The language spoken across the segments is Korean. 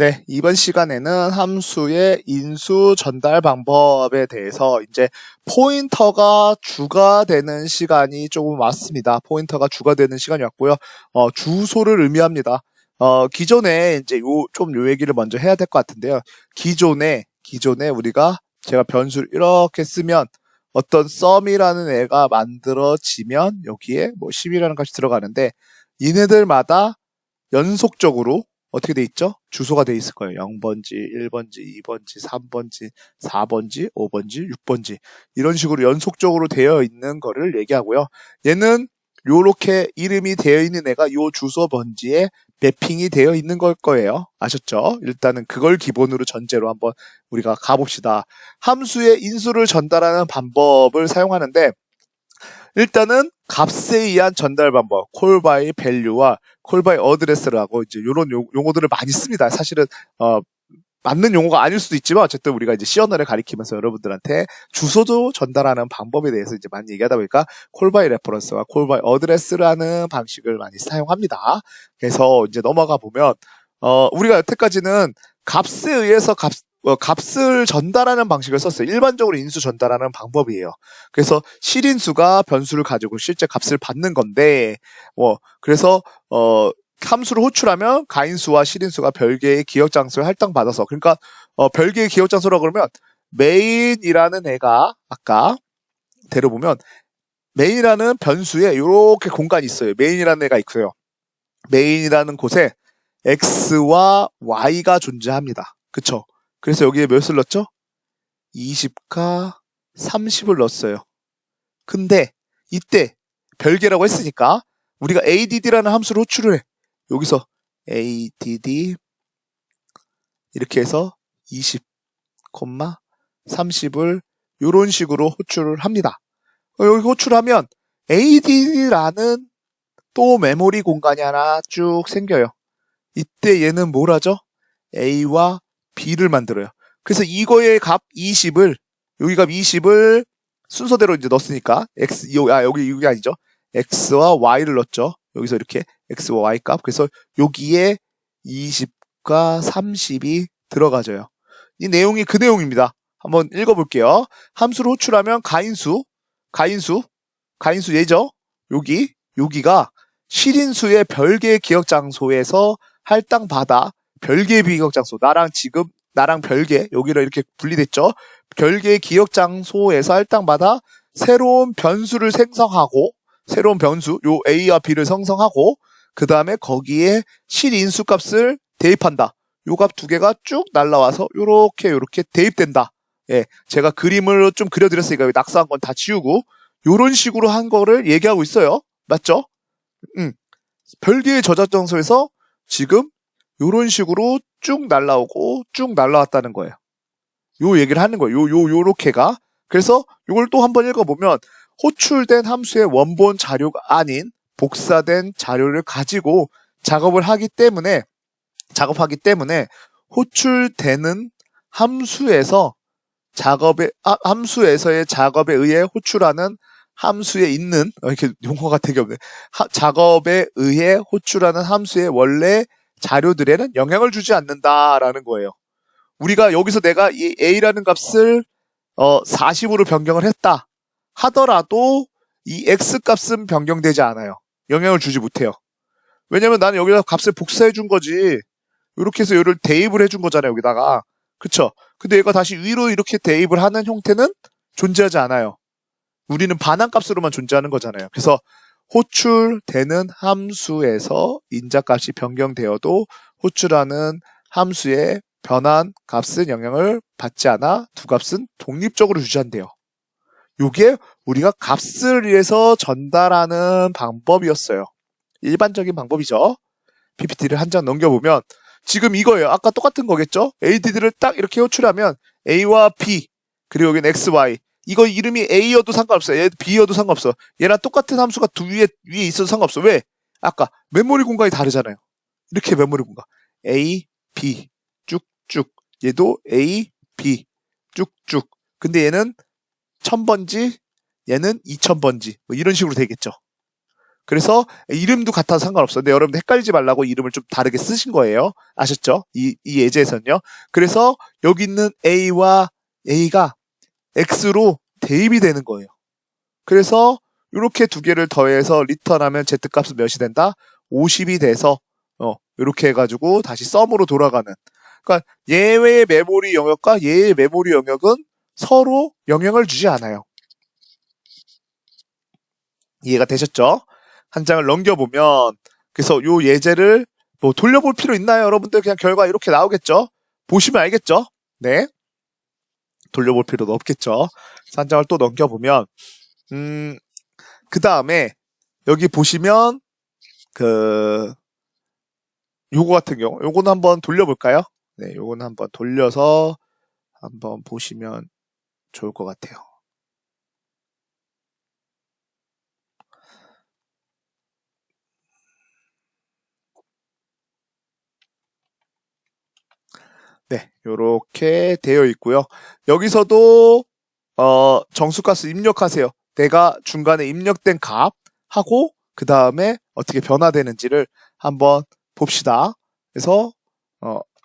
네, 이번 시간에는 함수의 인수 전달 방법에 대해서 이제 포인터가 주가 되는 시간이 조금 왔습니다. 포인터가 주가 되는 시간이 왔고요. 주소를 의미합니다. 기존에 이제 요 얘기를 먼저 해야 될 것 같은데요. 기존에 우리가 제가 변수를 이렇게 쓰면 어떤 썸이라는 애가 만들어지면 여기에 뭐 10이라는 값이 들어가는데 얘네들마다 연속적으로 어떻게 돼 있죠? 주소가 돼 있을 거예요. 0번지, 1번지, 2번지, 3번지, 4번지, 5번지, 6번지 이런 식으로 연속적으로 되어 있는 거를 얘기하고요. 얘는 요렇게 이름이 되어 있는 애가 요 주소 번지에 매핑이 되어 있는 걸 거예요. 아셨죠? 일단은 그걸 기본으로 전제로 한번 우리가 가봅시다. 함수의 인수를 전달하는 방법을 사용하는데 일단은 값에 의한 전달 방법, call by value와 call by address라고 이제 이런 용어들을 많이 씁니다. 사실은 맞는 용어가 아닐 수도 있지만 어쨌든 우리가 이제 C 언어를 가리키면서 여러분들한테 주소도 전달하는 방법에 대해서 이제 많이 얘기하다 보니까 call by reference와 call by address라는 방식을 많이 사용합니다. 그래서 이제 넘어가 보면 우리가 여태까지는 값에 의해서 값을 전달하는 방식을 썼어요. 일반적으로 인수 전달하는 방법이에요. 그래서 실인수가 변수를 가지고 실제 값을 받는 건데, 그래서 함수를 호출하면 가인수와 실인수가 별개의 기억 장소에 할당받아서, 그러니까 별개의 기억 장소라고 그러면 메인이라는 애가 아까 대로 보면 메인이라는 변수에 이렇게 공간이 있어요. 메인이라는 애가 있고요. 메인이라는 곳에 x와 y가 존재합니다. 그쵸? 그래서 여기에 몇을 넣었죠? 20과 30을 넣었어요. 근데 이때 별개라고 했으니까 우리가 add라는 함수를 호출을 해. 여기서 add 이렇게 해서 20, 30을 이런 식으로 호출을 합니다. 여기 호출하면 add라는 또 메모리 공간이 하나 쭉 생겨요. 이때 얘는 뭘 하죠? a와 b를 만들어요. 그래서 이거의 값 20을 여기 값 20을 순서대로 이제 넣었으니까 여기 이게 아니죠. x와 y를 넣었죠. 여기서 이렇게 x와 y 값. 그래서 여기에 20과 30이 들어가져요. 이 내용이 그 내용입니다. 한번 읽어볼게요. 함수를 호출하면 가인수 얘죠. 여기가 실인수의 별개의 기억 장소에서 할당받아 별개의 비기억 장소, 나랑 별개, 여기를 이렇게 분리됐죠? 별개의 기억 장소에서 할당받아 새로운 변수를 생성하고, 새로운 변수, 요 A와 B를 생성하고, 그 다음에 거기에 실인수 값을 대입한다. 요 값 두 개가 쭉 날라와서 요렇게 대입된다. 예, 제가 그림을 좀 그려드렸으니까 여기 낙서한 건 다 지우고, 요런 식으로 한 거를 얘기하고 있어요. 맞죠? 별개의 저장 장소에서 지금 요런 식으로 쭉 날라오고 쭉 날라왔다는 거예요. 요 얘기를 하는 거예요. 요렇게가. 그래서 요걸 또 한번 읽어보면 호출된 함수의 원본 자료가 아닌 복사된 자료를 가지고 작업하기 때문에 호출되는 함수에서의 작업에 의해 호출하는 함수에 있는 이렇게 용어가 되게 없네. 작업에 의해 호출하는 함수의 원래 자료들에는 영향을 주지 않는다라는 거예요. 우리가 여기서 내가 이 a라는 값을 40으로 변경을 했다 하더라도 이 x 값은 변경되지 않아요. 영향을 주지 못해요. 왜냐면 나는 여기다 값을 복사해 준 거지. 이렇게 해서 얘를 대입을 해준 거잖아요. 여기다가. 그쵸? 근데 얘가 다시 위로 이렇게 대입을 하는 형태는 존재하지 않아요. 우리는 반환값으로만 존재하는 거잖아요. 그래서 호출되는 함수에서 인자값이 변경되어도 호출하는 함수의 변환 값은 영향을 받지 않아 두 값은 독립적으로 유지한대요. 이게 우리가 값을 위해서 전달하는 방법이었어요. 일반적인 방법이죠. PPT를 한 장 넘겨보면 지금 이거예요. 아까 똑같은 거겠죠? ADD를 딱 이렇게 호출하면 A와 B 그리고 여기는 X, Y 이거 이름이 A여도 상관없어요. B여도 상관없어. 얘랑 똑같은 함수가 위에 있어도 상관없어. 왜? 아까 메모리 공간이 다르잖아요. 이렇게 메모리 공간. A, B 쭉쭉. 얘도 A, B 쭉쭉. 근데 얘는 1000번지, 얘는 2000번지. 뭐 이런 식으로 되겠죠. 그래서 이름도 같아서 상관없어요. 근데 여러분들 헷갈리지 말라고 이름을 좀 다르게 쓰신 거예요. 아셨죠? 이 예제에서는요. 그래서 여기 있는 A와 A가 X로 대입이 되는 거예요. 그래서 이렇게 두 개를 더해서 리턴하면 Z값은 몇이 된다? 50이 돼서 이렇게 해가지고 다시 썸으로 돌아가는. 그러니까 얘의 메모리 영역과 얘의 메모리 영역은 서로 영향을 주지 않아요. 이해가 되셨죠? 한 장을 넘겨보면 그래서 요 예제를 뭐 돌려볼 필요 있나요? 여러분들 그냥 결과 이렇게 나오겠죠? 보시면 알겠죠? 네. 돌려볼 필요도 없겠죠? 한 장을 또 넘겨보면 그 다음에 여기 보시면 요거 같은 경우 요거는 한번 돌려볼까요? 네, 요거는 한번 돌려서 한번 보시면 좋을 것 같아요. 네, 요렇게 되어 있고요. 여기서도 정수가스 입력하세요. 내가 중간에 입력된 값 하고 그 다음에 어떻게 변화되는지를 한번 봅시다. 그래서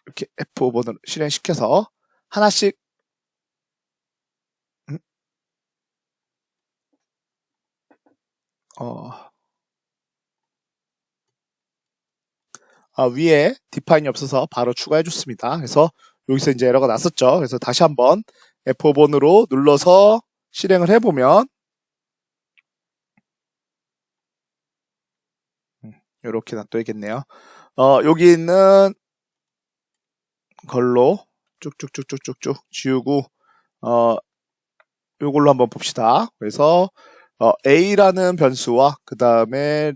이렇게 F5번으로 실행시켜서 하나씩 위에 디파인이 없어서 바로 추가해 줬습니다. 그래서 여기서 이제 에러가 났었죠. 그래서 다시 한번 F5번으로 눌러서 실행을 해보면 이렇게 놔둬야겠네요. 여기 있는 걸로 쭉쭉쭉쭉쭉쭉 지우고 요걸로 한번 봅시다. 그래서 A라는 변수와 그 다음에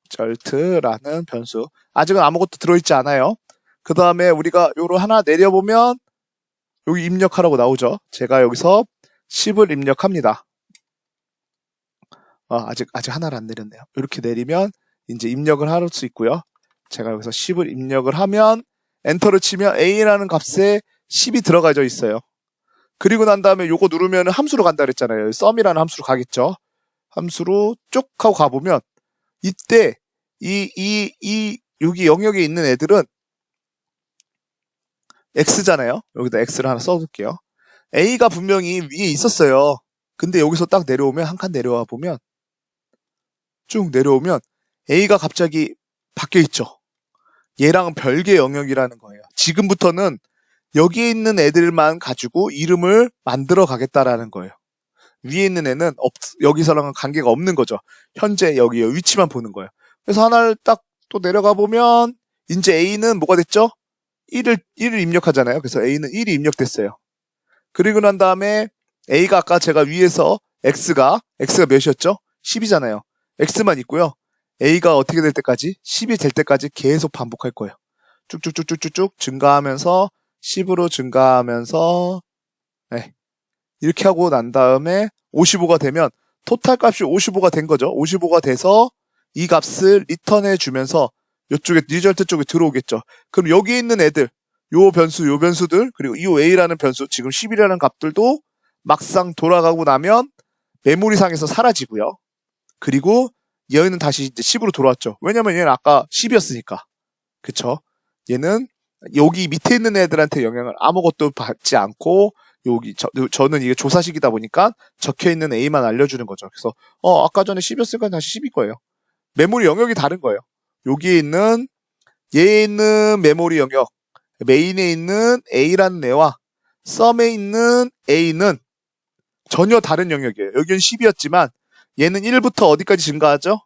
리절트라는 변수 아직은 아무것도 들어있지 않아요. 그 다음에 우리가 요로 하나 내려보면 여기 입력하라고 나오죠. 제가 여기서 10을 입력합니다. 아직 하나를 안 내렸네요. 이렇게 내리면 이제 입력을 할 수 있고요. 제가 여기서 10을 입력을 하면 엔터를 치면 A라는 값에 10이 들어가져 있어요. 그리고 난 다음에 요거 누르면 함수로 간다 그랬잖아요. 썸이라는 함수로 가겠죠. 함수로 쭉 하고 가보면 이때 여기 영역에 있는 애들은 X잖아요. 여기다 X를 하나 써둘게요. A가 분명히 위에 있었어요. 근데 여기서 딱 내려오면 한 칸 내려와 보면 쭉 내려오면 A가 갑자기 바뀌어 있죠. 얘랑은 별개 영역이라는 거예요. 지금부터는 여기에 있는 애들만 가지고 이름을 만들어 가겠다라는 거예요. 위에 있는 애는 여기서랑은 관계가 없는 거죠. 현재 여기 위치만 보는 거예요. 그래서 하나를 딱 또 내려가 보면 이제 A는 뭐가 됐죠? 1을 입력하잖아요. 그래서 A는 1이 입력됐어요. 그리고 난 다음에 A가 아까 제가 위에서 X가 몇이었죠? 10이잖아요. X만 있고요. A가 어떻게 될 때까지? 10이 될 때까지 계속 반복할 거예요. 쭉쭉쭉쭉쭉 증가하면서 10으로 증가하면서 네. 이렇게 하고 난 다음에 55가 되면 토탈 값이 55가 된 거죠. 55가 돼서 이 값을 리턴해 주면서 이쪽에 리절트 쪽에 들어오겠죠. 그럼 여기 있는 애들 요 변수들 그리고 이 A라는 변수 지금 10이라는 값들도 막상 돌아가고 나면 메모리상에서 사라지고요. 그리고 얘는 다시 이제 10으로 돌아왔죠. 왜냐면 얘는 아까 10이었으니까. 그쵸? 얘는 여기 밑에 있는 애들한테 영향을 아무것도 받지 않고 여기 저는 이게 조사식이다 보니까 적혀있는 A만 알려주는 거죠. 그래서 아까 전에 10이었으니까 다시 10일 거예요. 메모리 영역이 다른 거예요. 여기에 있는 얘에 있는 메모리 영역 메인에 있는 A라는 애와 썸에 있는 A는 전혀 다른 영역이에요. 여기는 10이었지만 얘는 1부터 어디까지 증가하죠?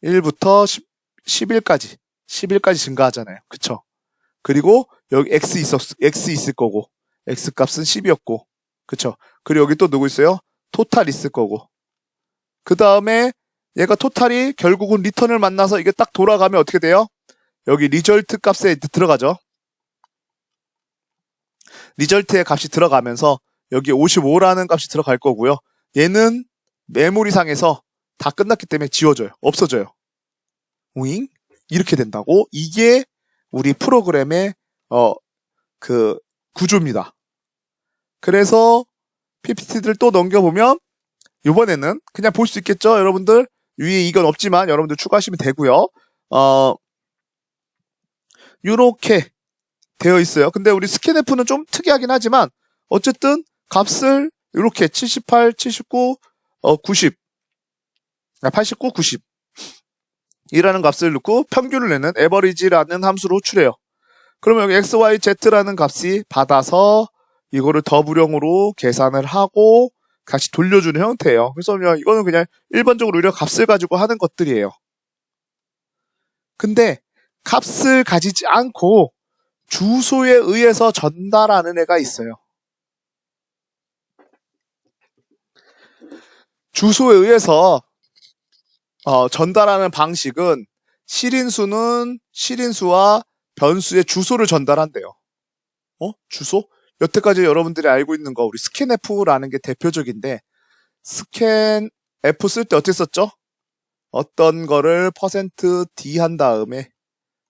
1부터 11까지 증가하잖아요. 그쵸? 그리고 여기 X 있을 거고 X 값은 10이었고 그쵸? 그리고 여기 또 누구 있어요? 토탈 있을 거고 그 다음에 얘가 토탈이 결국은 리턴을 만나서 이게 딱 돌아가면 어떻게 돼요? 여기 리절트 값에 들어가죠. 리절트의 값이 들어가면서 여기 55라는 값이 들어갈 거고요. 얘는 메모리상에서 다 끝났기 때문에 지워져요. 없어져요. 오잉? 이렇게 된다고? 이게 우리 프로그램의 구조입니다. 그래서 PPT들 또 넘겨보면 이번에는 그냥 볼 수 있겠죠, 여러분들? 위에 이건 없지만 여러분들 추가하시면 되고요. 요렇게 되어 있어요. 근데 우리 스캔F는 좀 특이하긴 하지만 어쨌든 값을 이렇게 78, 79, 90, 89, 90 이라는 값을 넣고 평균을 내는 average라는 함수로 호출해요. 그러면 여기 x, y, z라는 값이 받아서 이거를 더블형으로 계산을 하고 다시 돌려주는 형태예요. 그래서 이거는 그냥 일반적으로 우리가 값을 가지고 하는 것들이에요. 근데 값을 가지지 않고 주소에 의해서 전달하는 애가 있어요. 주소에 의해서 전달하는 방식은 실인수는 실인수와 변수의 주소를 전달한대요. 주소? 여태까지 여러분들이 알고 있는 거 우리 스캔F라는 게 대표적인데 스캔F 쓸 때 어떻게 썼죠? 어떤 거를 %d 한 다음에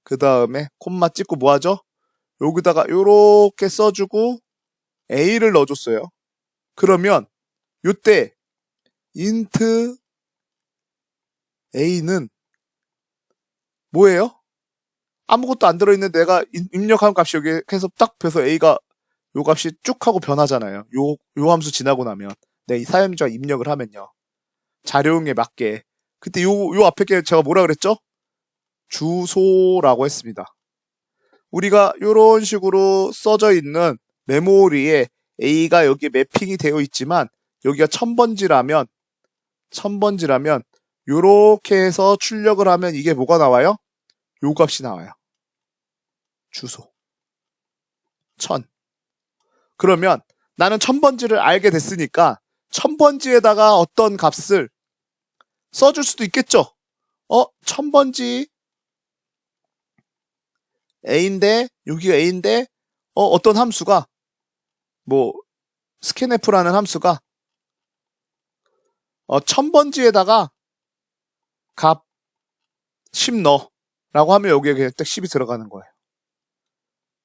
그 다음에 콤마 찍고 뭐 하죠? 여기다가 요렇게 써주고 a를 넣어줬어요. 그러면 요때 int a는 뭐예요? 아무것도 안 들어있는 내가 입력한 값이 여기 해서 딱 펴서 a가 요 값이 쭉 하고 변하잖아요. 요 함수 지나고 나면 이 사용자가 입력을 하면요. 자료용에 맞게 그때 요 앞에 게 제가 뭐라 그랬죠? 주소라고 했습니다. 우리가 요런 식으로 써져 있는 메모리에 a가 여기 매핑이 되어 있지만 여기가 1000번지라면 요렇게 해서 출력을 하면 이게 뭐가 나와요? 요 값이 나와요. 주소 1000. 그러면 나는 1000번지를 알게 됐으니까 1000번지에다가 어떤 값을 써줄 수도 있겠죠? 1000번지 A인데 여기가 A인데 어떤 함수가 뭐 scanf라는 함수가 1000번지에다가 값 10 넣어 라고 하면 여기에 그냥 딱 10이 들어가는 거예요.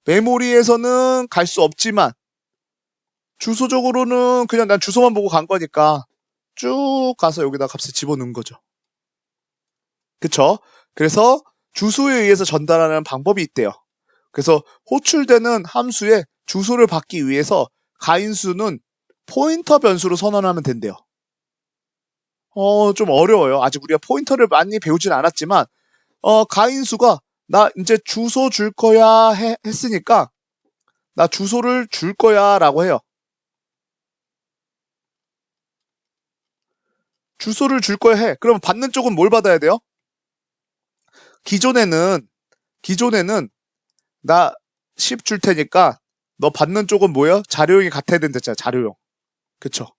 메모리에서는 갈 수 없지만 주소적으로는 그냥 난 주소만 보고 간 거니까 쭉 가서 여기다 값을 집어넣은 거죠. 그쵸? 그래서 주소에 의해서 전달하는 방법이 있대요. 그래서 호출되는 함수의 주소를 받기 위해서 가인수는 포인터 변수로 선언하면 된대요. 좀 어려워요. 아직 우리가 포인터를 많이 배우진 않았지만 가인수가 나 이제 주소 줄 거야 했으니까 나 주소를 줄 거야 라고 해요. 주소를 줄 거야 해. 그럼 받는 쪽은 뭘 받아야 돼요? 기존에는 나 10 줄 테니까 너 받는 쪽은 뭐예요? 자료용이 같아야 된댔잖아. 자료용. 그쵸?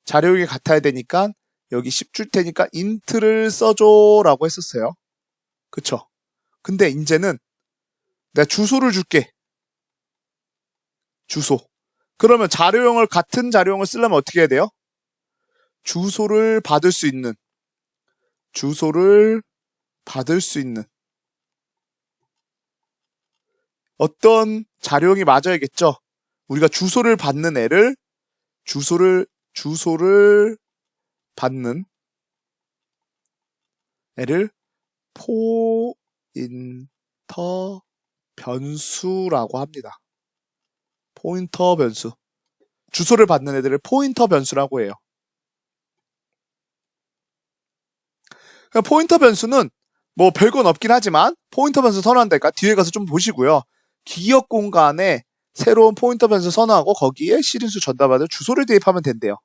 자료용이 같아야 되니까 여기 10 줄 테니까 int를 써줘 라고 했었어요. 그쵸? 근데 이제는 내가 주소를 줄게. 주소. 그러면 같은 자료용을 쓰려면 어떻게 해야 돼요? 주소를 받을 수 있는 어떤 자료용이 맞아야겠죠? 우리가 주소를 받는 애를 주소를 받는 애를 포인터 변수라고 합니다. 포인터 변수. 주소를 받는 애들을 포인터 변수라고 해요. 포인터 변수는 뭐 별건 없긴 하지만 포인터 변수 선언한다니까 뒤에 가서 좀 보시고요. 기억 공간에 새로운 포인터 변수 선언하고 거기에 실인수 전달받을 주소를 대입하면 된대요.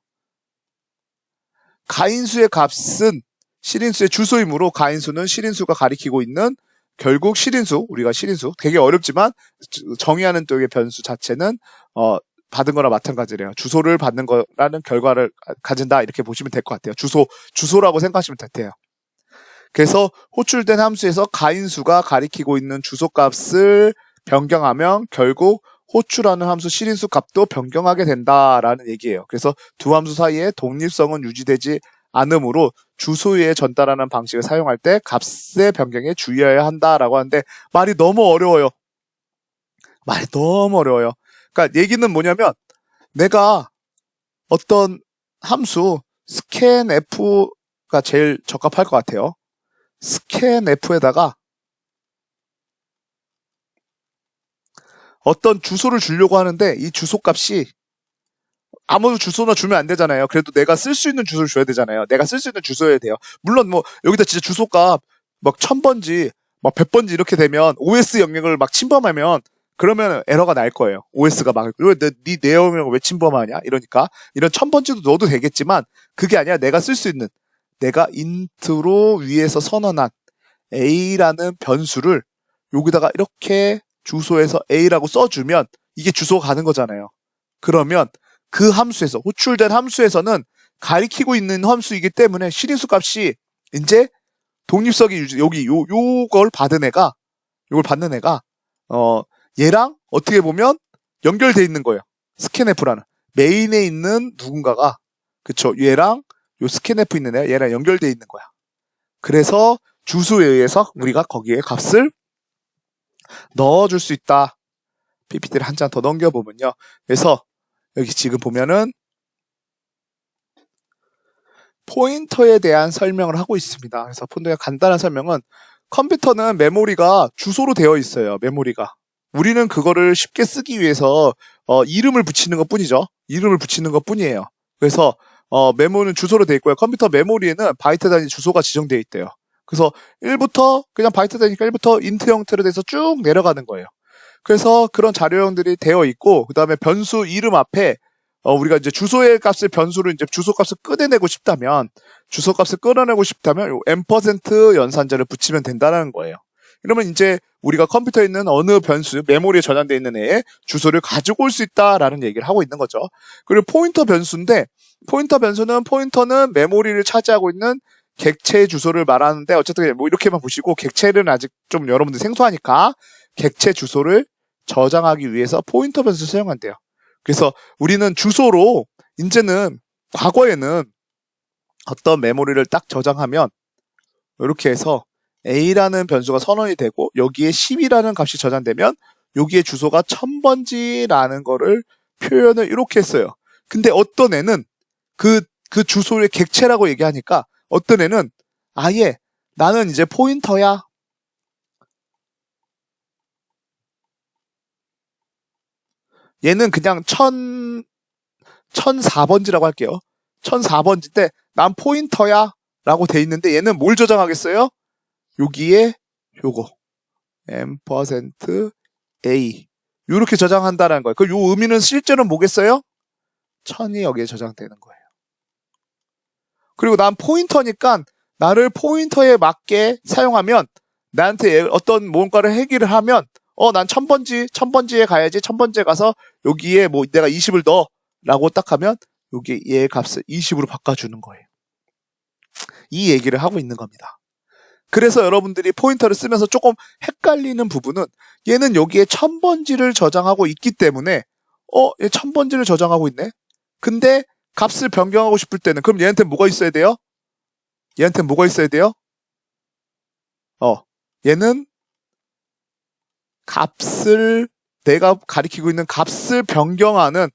가인수의 값은 실인수의 주소이므로 가인수는 실인수가 가리키고 있는 결국 실인수, 우리가 실인수 되게 어렵지만 정의하는 쪽의 변수 자체는 받은 거나 마찬가지래요. 주소를 받는 거라는 결과를 가진다 이렇게 보시면 될 것 같아요. 주소라고 생각하시면 돼요. 그래서 호출된 함수에서 가인수가 가리키고 있는 주소값을 변경하면 결국 호출하는 함수 실인수 값도 변경하게 된다라는 얘기예요. 그래서 두 함수 사이에 독립성은 유지되지 않으므로 주소에 전달하는 방식을 사용할 때 값의 변경에 주의해야 한다라고 하는데 말이 너무 어려워요. 그러니까 얘기는 뭐냐면 내가 어떤 함수 scanf 제일 적합할 것 같아요. scanf에다가 어떤 주소를 주려고 하는데 이 주소값이 아무 주소나 주면 안 되잖아요. 그래도 내가 쓸 수 있는 주소를 줘야 되잖아요. 내가 쓸 수 있는 주소여야 돼요. 물론 뭐 여기다 진짜 주소값 막 1000번지 막 100번지 이렇게 되면 OS 영역을 막 침범하면 그러면 에러가 날 거예요. OS가 막 네 내용을 왜 침범하냐 이러니까 이런 1000번지도 넣어도 되겠지만 그게 아니라 내가 쓸 수 있는 내가 인트로 위에서 선언한 A라는 변수를 여기다가 이렇게 주소에서 A라고 써주면 이게 주소가 가는 거잖아요. 그러면 그 함수에서 호출된 함수에서는 가리키고 있는 함수이기 때문에 실인수 값이 이제 독립석이 여기 요걸 받은 애가 요걸 받는 애가 얘랑 어떻게 보면 연결돼 있는 거예요. 스캔f라는 메인에 있는 누군가가 그쵸 얘랑 요 스캔f 있는 애 얘랑 연결돼 있는 거야. 그래서 주소에 의해서 우리가 거기에 값을 넣어줄 수 있다. PPT를 한 장 더 넘겨보면요. 그래서 여기 지금 보면은 포인터에 대한 설명을 하고 있습니다. 그래서 포인터의 간단한 설명은 컴퓨터는 메모리가 주소로 되어 있어요. 메모리가. 우리는 그거를 쉽게 쓰기 위해서 이름을 붙이는 것 뿐이죠. 이름을 붙이는 것 뿐이에요. 그래서 메모는 주소로 되어 있고요. 컴퓨터 메모리에는 바이트 단위 주소가 지정되어 있대요. 그래서 1부터 그냥 바이트 단위니까 1부터 인트 형태로 돼서 쭉 내려가는 거예요. 그래서 그런 자료형들이 되어 있고 그 다음에 변수 이름 앞에 우리가 이제 주소의 값을 변수를 이제 주소 값을 끌어내고 싶다면 요 %% 연산자를 붙이면 된다는 거예요. 그러면 이제 우리가 컴퓨터에 있는 어느 변수, 메모리에 저장되어 있는 애의 주소를 가지고 올 수 있다라는 얘기를 하고 있는 거죠. 그리고 포인터 변수인데 포인터는 메모리를 차지하고 있는 객체 주소를 말하는데 어쨌든 뭐 이렇게만 보시고 객체는 아직 좀 여러분들 생소하니까 객체 주소를 저장하기 위해서 포인터 변수를 사용한대요. 그래서 우리는 주소로 이제는 과거에는 어떤 메모리를 딱 저장하면 이렇게 해서 A라는 변수가 선언이 되고 여기에 10이라는 값이 저장되면 여기에 주소가 1000번지라는 거를 표현을 이렇게 했어요. 근데 어떤 애는 그 주소를 객체라고 얘기하니까 어떤 애는 아예 나는 이제 포인터야. 얘는 그냥 1004번지라고 할게요. 1004번지인데 난 포인터야 라고 돼 있는데 얘는 뭘 저장하겠어요? 여기에 요거 %A 이렇게 저장한다는 거예요. 요 의미는 실제로는 뭐겠어요? 1000이 여기에 저장되는 거예요. 그리고 난 포인터니까 나를 포인터에 맞게 사용하면 나한테 어떤 뭔가를 해결을 하면 난 1000번지에 가야지 1000번지에 가서 여기에 뭐 내가 20을 넣어 라고 딱 하면 여기 얘 값을 20으로 바꿔주는 거예요. 이 얘기를 하고 있는 겁니다. 그래서 여러분들이 포인터를 쓰면서 조금 헷갈리는 부분은 얘는 여기에 1000번지를 저장하고 있기 때문에 얘 1000번지를 저장하고 있네. 근데 값을 변경하고 싶을 때는 그럼 얘한테 뭐가 있어야 돼요? 얘는 값을 내가 가리키고 있는 값을 변경하는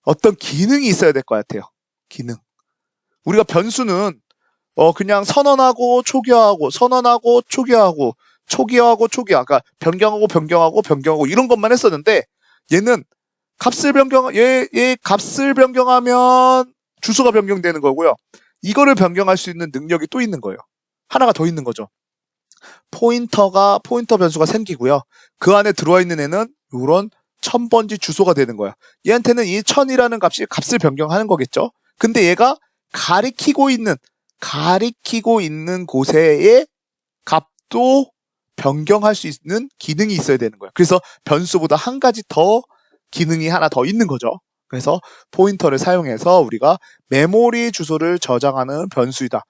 어떤 기능이 있어야 될 것 같아요. 기능. 우리가 변수는 그냥 선언하고 초기화하고 그러니까 변경하고 이런 것만 했었는데 얘는 값을 변경하면 주소가 변경되는 거고요. 이거를 변경할 수 있는 능력이 또 있는 거예요. 하나가 더 있는 거죠. 포인터 변수가 생기고요. 그 안에 들어와 있는 애는 이런 1000번지 주소가 되는 거야. 얘한테는 이 1000이라는 값을 변경하는 거겠죠. 근데 얘가 가리키고 있는 곳에의 값도 변경할 수 있는 기능이 있어야 되는 거예요. 그래서 변수보다 한 가지 더 기능이 하나 더 있는 거죠. 그래서 포인터를 사용해서 우리가 메모리 주소를 저장하는 변수이다.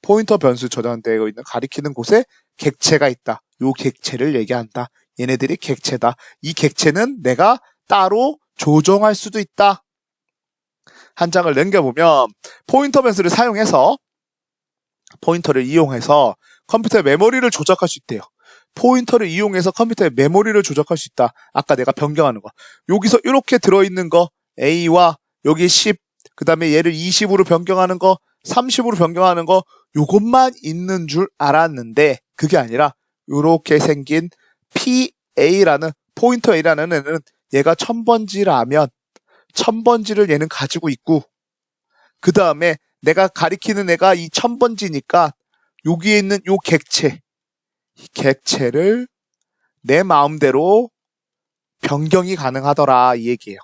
포인터 변수 저장되어 있는 가리키는 곳에 객체가 있다. 요 객체를 얘기한다. 얘네들이 객체다. 이 객체는 내가 따로 조정할 수도 있다. 한 장을 넘겨보면 포인터 변수를 사용해서 포인터를 이용해서 컴퓨터의 메모리를 조작할 수 있대요. 포인터를 이용해서 컴퓨터의 메모리를 조작할 수 있다. 아까 내가 변경하는 거. 여기서 이렇게 들어있는 거 A와 여기 10 그 다음에 얘를 20으로 변경하는 거, 30으로 변경하는 거, 요것만 있는 줄 알았는데, 그게 아니라, 요렇게 생긴 PA라는, 포인터 A라는 애는 얘가 1000번지라면, 1000번지를 얘는 가지고 있고, 그 다음에 내가 가리키는 애가 이 1000번지니까, 여기에 있는 요 객체, 이 객체를 내 마음대로 변경이 가능하더라, 이 얘기예요.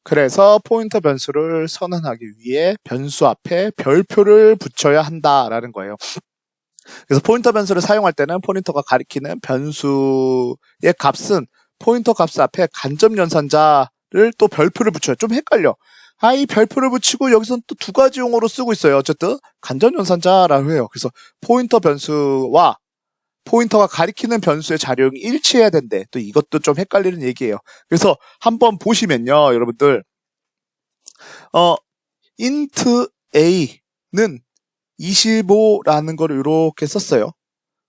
그래서 포인터 변수를 선언하기 위해 변수 앞에 별표를 붙여야 한다라는 거예요. 그래서 포인터 변수를 사용할 때는 포인터가 가리키는 변수의 값은 포인터 값 앞에 간접 연산자를 또 별표를 붙여요. 좀 헷갈려. 이 별표를 붙이고 여기서는 또 두 가지 용어로 쓰고 있어요. 어쨌든 간접 연산자라고 해요. 그래서 포인터 변수와 포인터가 가리키는 변수의 자료형이 일치해야 된대. 또 이것도 좀 헷갈리는 얘기예요. 그래서 한번 보시면요, 여러분들, int a는 25라는 거를 이렇게 썼어요.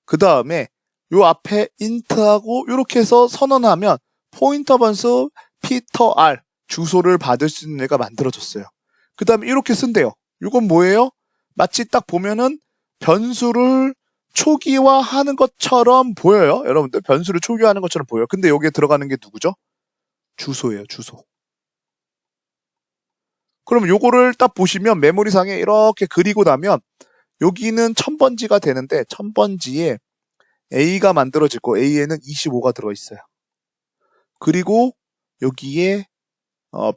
그 다음에 요 앞에 int하고 이렇게 해서 선언하면 포인터 변수 peter r 주소를 받을 수 있는 애가 만들어졌어요. 그 다음에 이렇게 쓴대요. 이건 뭐예요? 마치 딱 보면은 변수를 초기화하는 것처럼 보여요. 여러분들 변수를 초기화하는 것처럼 보여요. 근데 여기에 들어가는 게 누구죠? 주소예요. 주소. 그럼 요거를 딱 보시면 메모리상에 이렇게 그리고 나면 여기는 1000번지가 되는데 1000번지에 A가 만들어지고 A에는 25가 들어있어요. 그리고 여기에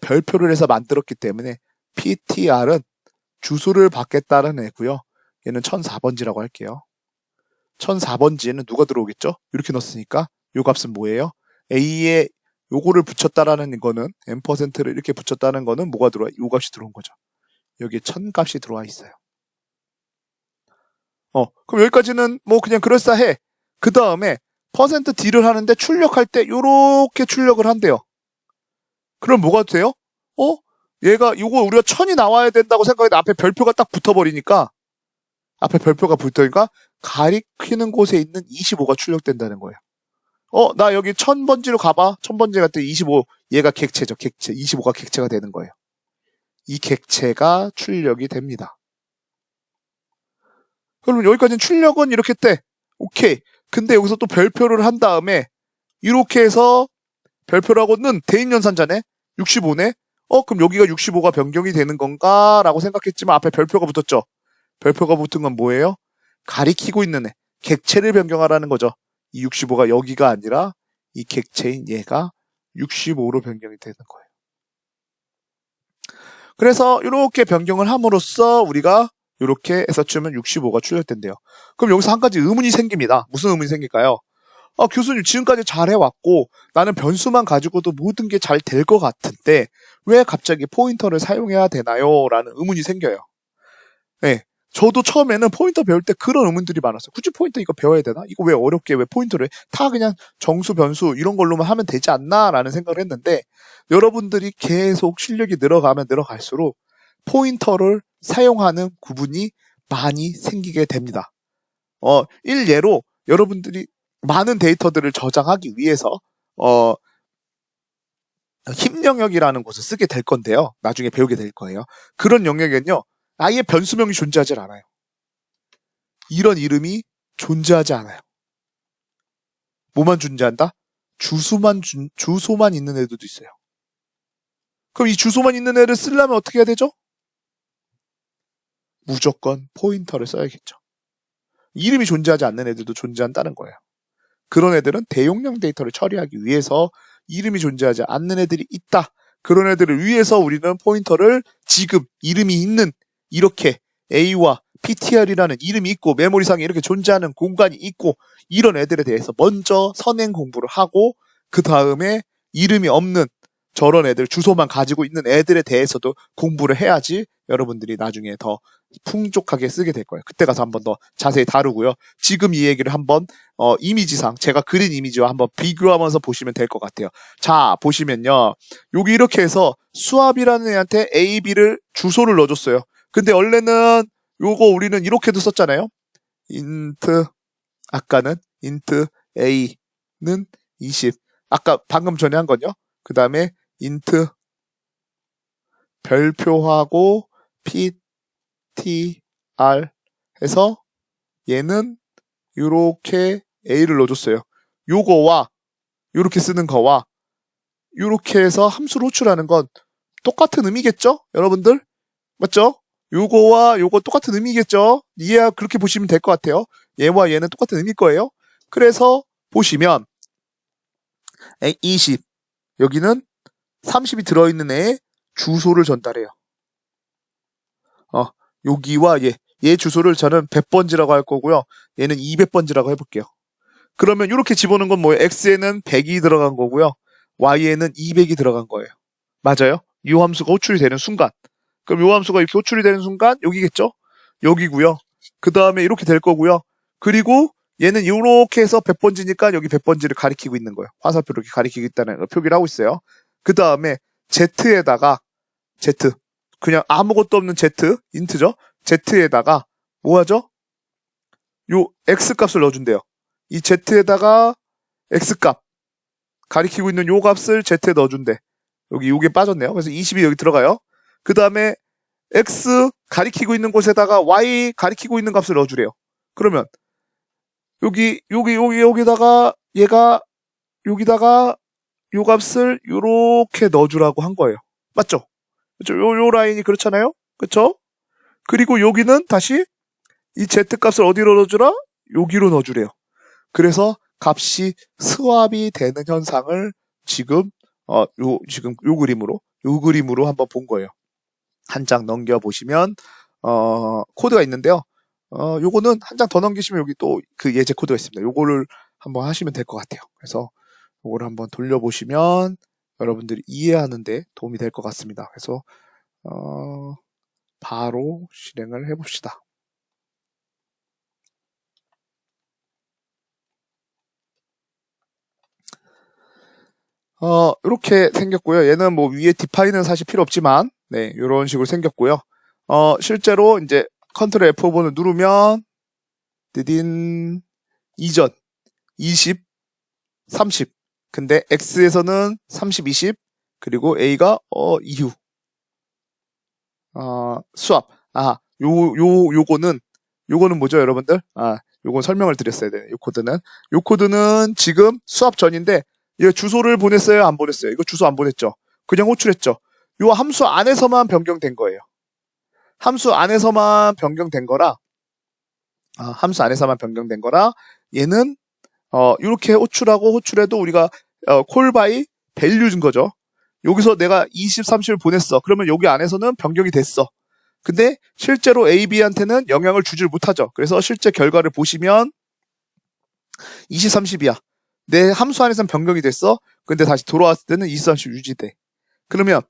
별표를 해서 만들었기 때문에 PTR은 주소를 받겠다는 애고요. 얘는 1004번지라고 할게요. 1004번지에는 누가 들어오겠죠? 이렇게 넣었으니까 요 값은 뭐예요? A에 요거를 붙였다라는 거는 %를 이렇게 붙였다는 거는 뭐가 들어와? 요 값이 들어온 거죠. 여기에 1000값이 들어와 있어요. 그럼 여기까지는 뭐 그냥 그럴싸해. 그 다음에 %D를 하는데 출력할 때 요렇게 출력을 한대요. 그럼 뭐가 돼요? 얘가 요거 우리가 1000이 나와야 된다고 생각했는데 앞에 별표가 딱 붙어버리니까 가리키는 곳에 있는 25가 출력된다는 거예요. 나 여기 1000번지로 가봐. 1000번지 갈 때 25, 얘가 객체죠. 객체. 25가 객체가 되는 거예요. 이 객체가 출력이 됩니다. 그럼 여기까지는 출력은 이렇게 돼. 오케이. 근데 여기서 또 별표를 한 다음에 이렇게 해서 별표라고는 대인연산자네. 65네. 그럼 여기가 65가 변경이 되는 건가? 라고 생각했지만 앞에 별표가 붙었죠. 별표가 붙은 건 뭐예요? 가리키고 있는 애. 객체를 변경하라는 거죠. 이 65가 여기가 아니라 이 객체인 얘가 65로 변경이 되는 거예요. 그래서 이렇게 변경을 함으로써 우리가 이렇게 해서 치면 65가 출력된대요. 그럼 여기서 한 가지 의문이 생깁니다. 무슨 의문이 생길까요? 교수님 지금까지 잘 해왔고 나는 변수만 가지고도 모든 게 잘 될 것 같은데 왜 갑자기 포인터를 사용해야 되나요? 라는 의문이 생겨요. 네, 저도 처음에는 포인터 배울 때 그런 의문들이 많았어요. 굳이 포인터 이거 배워야 되나? 이거 왜 어렵게 왜 포인터를 해? 다 그냥 정수, 변수 이런 걸로만 하면 되지 않나? 라는 생각을 했는데 여러분들이 계속 실력이 늘어가면 늘어갈수록 포인터를 사용하는 구분이 많이 생기게 됩니다. 일례로 여러분들이 많은 데이터들을 저장하기 위해서 힘 영역이라는 곳을 쓰게 될 건데요. 나중에 배우게 될 거예요. 그런 영역에는요. 아예 변수명이 존재하지 않아요. 이런 이름이 존재하지 않아요. 뭐만 존재한다? 주소만 있는 애들도 있어요. 그럼 이 주소만 있는 애를 쓰려면 어떻게 해야 되죠? 무조건 포인터를 써야겠죠. 이름이 존재하지 않는 애들도 존재한다는 거예요. 그런 애들은 대용량 데이터를 처리하기 위해서 이름이 존재하지 않는 애들이 있다. 그런 애들을 위해서 우리는 포인터를 지금 이름이 있는 이렇게 A와 PTR이라는 이름이 있고 메모리상에 이렇게 존재하는 공간이 있고 이런 애들에 대해서 먼저 선행 공부를 하고 그 다음에 이름이 없는 저런 애들 주소만 가지고 있는 애들에 대해서도 공부를 해야지 여러분들이 나중에 더 풍족하게 쓰게 될 거예요. 그때 가서 한번 더 자세히 다루고요. 지금 이 얘기를 한번 이미지상 제가 그린 이미지와 한번 비교하면서 보시면 될 것 같아요. 자, 보시면요. 여기 이렇게 해서 수압이라는 애한테 A, B를 주소를 넣어줬어요. 근데 원래는 요거 우리는 이렇게도 썼잖아요. 아까는 int A는 20. 아까 방금 전에 한 건요. 그 다음에 int 별표하고 PTR 해서 얘는 요렇게 A를 넣어줬어요. 요거와 요렇게 쓰는 거와 요렇게 해서 함수를 호출하는 건 똑같은 의미겠죠? 여러분들? 맞죠? 요거와 요거 똑같은 의미겠죠? 이해야 그렇게 보시면 될 것 같아요. 얘와 얘는 똑같은 의미일 거예요. 그래서 보시면 20 여기는 30이 들어있는 애의 주소를 전달해요. 여기와 얘 주소를 저는 100번지라고 할 거고요. 얘는 200번지라고 해볼게요. 그러면 이렇게 집어넣은 건 뭐예요? X에는 100이 들어간 거고요. Y에는 200이 들어간 거예요. 맞아요? 이 함수가 호출이 되는 순간. 그럼 이 함수가 이렇게 호출이 되는 순간 여기겠죠? 여기고요. 그 다음에 이렇게 될 거고요. 그리고 얘는 이렇게 해서 100번지니까 여기 100번지를 가리키고 있는 거예요. 화살표로 이렇게 가리키고 있다는 걸 표기를 하고 있어요. 그 다음에 Z에다가 Z 그냥 아무것도 없는 Z 인트죠. Z에다가 뭐 하죠? 요 X 값을 넣어준대요. 이 Z에다가 X 값 가리키고 있는 요 값을 Z에 넣어준대. 여기 요게 빠졌네요. 그래서 20이 여기 들어가요. 그 다음에 X 가리키고 있는 곳에다가 Y 가리키고 있는 값을 넣어주래요. 그러면 여기다가 얘가 여기다가 요 값을 요렇게 넣어주라고 한 거예요. 맞죠? 그렇죠? 요 라인이 그렇잖아요? 그쵸? 그리고 여기는 다시 이 Z 값을 어디로 넣어주라? 여기로 넣어주래요. 그래서 값이 스왑이 되는 현상을 지금 요 그림으로 한번 본 거예요. 한 장 넘겨보시면, 코드가 있는데요. 요거는 한 장 더 넘기시면 여기 또 그 예제 코드가 있습니다. 요거를 한번 하시면 될 것 같아요. 그래서 요거를 한번 돌려보시면 여러분들이 이해하는데 도움이 될 것 같습니다. 그래서, 바로 실행을 해봅시다. 이렇게 생겼고요. 얘는 뭐 위에 디파인은 사실 필요 없지만, 네, 이런 식으로 생겼고요. 실제로 이제 컨트롤 F5를 누르면, 드딘 이전 20, 30. 근데 X에서는 30, 20, 그리고 A가 이후. 수압. 요거는 뭐죠, 여러분들? 요건 설명을 드렸어야 돼요. 요 코드는 지금 수압 전인데, 이거 주소를 보냈어요? 안 보냈어요? 이거 주소 안 보냈죠? 그냥 호출했죠? 요 함수 안에서만 변경된 거예요. 함수 안에서만 변경된 거라, 얘는, 이렇게 호출해도 우리가, 콜바이 밸류 준 거죠. 여기서 내가 20, 30을 보냈어. 그러면 여기 안에서는 변경이 됐어. 근데 실제로 A, B한테는 영향을 주질 못하죠. 그래서 실제 결과를 보시면 20, 30이야. 내 함수 안에서는 변경이 됐어. 근데 다시 돌아왔을 때는 20, 30 유지돼. 그러면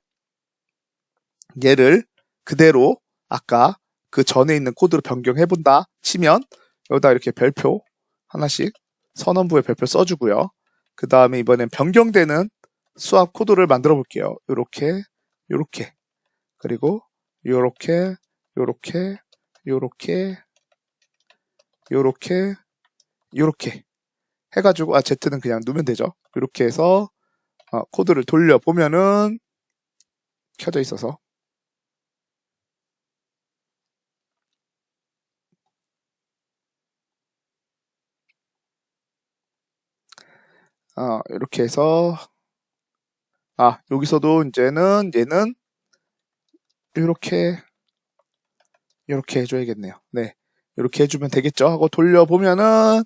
얘를 그대로 아까 그 전에 있는 코드로 변경해본다 치면 여기다 이렇게 별표 하나씩 선언부에 별표 써주고요. 그 다음에 이번엔 변경되는 수압 코드를 만들어 볼게요. 요렇게 그리고 요렇게 해가지고 Z는 그냥 누면 되죠. 이렇게 해서 코드를 돌려보면은 켜져 있어서 이렇게 해서 여기서도 이제는 얘는 이렇게 해줘야겠네요. 네, 이렇게 해주면 되겠죠. 하고 돌려보면은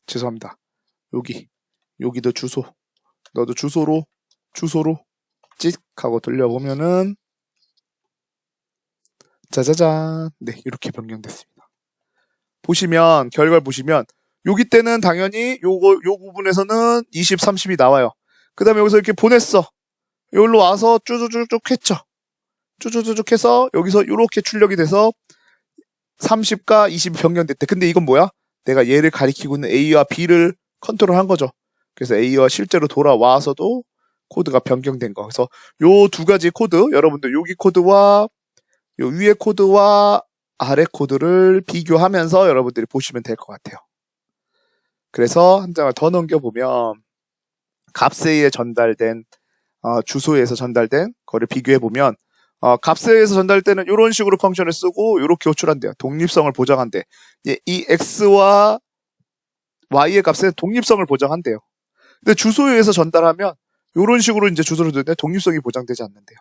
죄송합니다. 여기도 주소. 너도 주소로 찍 하고 돌려보면은 짜자잔. 네, 이렇게 변경됐습니다. 결과를 보시면 여기 때는 당연히 요 부분에서는 20, 30이 나와요. 그 다음에 여기서 이렇게 보냈어. 여기로 와서 쭈쭈쭈쭉 했죠. 쭈쭈쭈쭉 해서 여기서 이렇게 출력이 돼서 30과 20이 변경됐대. 근데 이건 뭐야? 내가 얘를 가리키고 있는 A와 B를 컨트롤한 거죠. 그래서 A와 실제로 돌아와서도 코드가 변경된 거. 그래서 요 두 가지 코드, 여러분들 여기 코드와 요 위에 코드와 아래 코드를 비교하면서 여러분들이 보시면 될 것 같아요. 그래서 한 장을 더 넘겨보면 값세에 전달된 주소에서 전달된 거를 비교해 보면 값세에서 전달 때는 이런 식으로 펑션을 쓰고 이렇게 호출한대요. 독립성을 보장한대. 이 x와 y의 값에 독립성을 보장한대요. 근데 주소에서 전달하면 이런 식으로 이제 주소를 두는데 독립성이 보장되지 않는데요.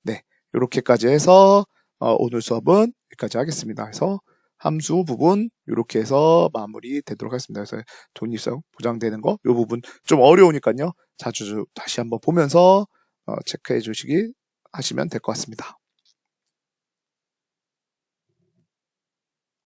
네, 이렇게까지 해서 오늘 수업은 여기까지 하겠습니다. 그래서 함수 부분 이렇게 해서 마무리 되도록 하겠습니다. 그래서 독립성 보장되는 거 이 부분 좀 어려우니까요. 자주 다시 한번 보면서 체크해 주시기 하시면 될 것 같습니다.